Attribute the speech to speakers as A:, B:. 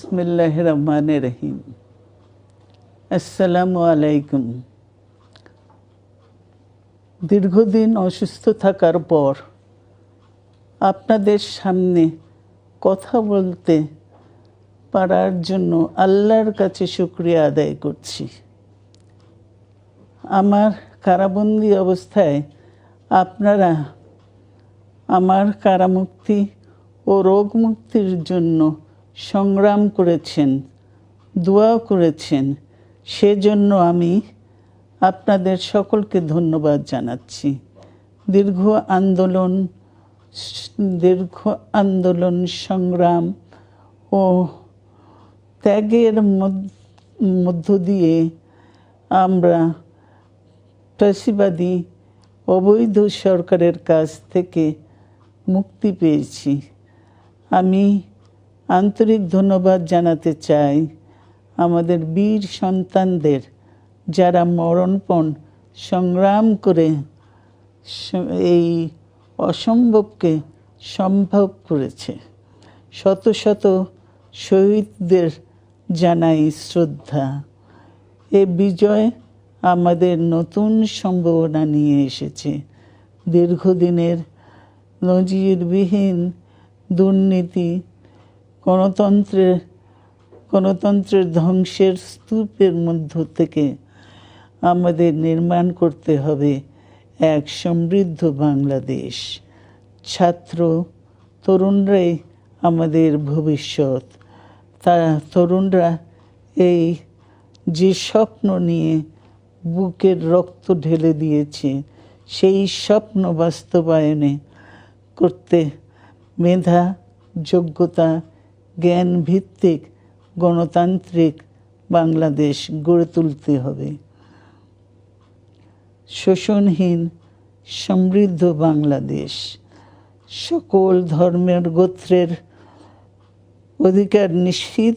A: বিসমিল্লাহির রহমানির রহিম। আসসালামু আলাইকুম। দীর্ঘদিন অসুস্থ থাকার পর আপনাদের সামনে কথা বলতে পারার জন্য আল্লাহর কাছে শুকরিয়া আদায় করছি। আমার কারাবন্দী অবস্থায় আপনারা আমার কারামুক্তি ও রোগ মুক্তির জন্য সংগ্রাম করেছেন, দোয়া করেছেন। সেজন্য আমি আপনাদের সকলকে ধন্যবাদ জানাচ্ছি। দীর্ঘ আন্দোলন সংগ্রাম ও ত্যাগের মধ্য দিয়ে আমরা ফ্যাসিবাদী অবৈধ সরকারের কাছ থেকে মুক্তি পেয়েছি। আমি আন্তরিক ধন্যবাদ জানাতে চাই আমাদের বীর সন্তানদের, যারা মরণপণ সংগ্রাম করে এই অসম্ভবকে সম্ভব করেছে। শত শত শহীদদের জানাই শ্রদ্ধা। এ বিজয় আমাদের নতুন সম্ভাবনা নিয়ে এসেছে। দীর্ঘদিনের নজিরবিহীন দুর্নীতি, গণতন্ত্রের ধ্বংসের স্তূপের মধ্য থেকে আমাদের নির্মাণ করতে হবে এক সমৃদ্ধ বাংলাদেশ। ছাত্র তরুণরাই আমাদের ভবিষ্যৎ। তরুণরা এই যে স্বপ্ন নিয়ে বুকের রক্ত ঢেলে দিয়েছে, সেই স্বপ্ন বাস্তবায়নে করতে মেধা, যোগ্যতা, জ্ঞান ভিত্তিক গণতান্ত্রিক বাংলাদেশ গড়ে তুলতে হবে। শোষণহীন সমৃদ্ধ বাংলাদেশ, সকল ধর্মের গোত্রের অধিকার নিশ্চিত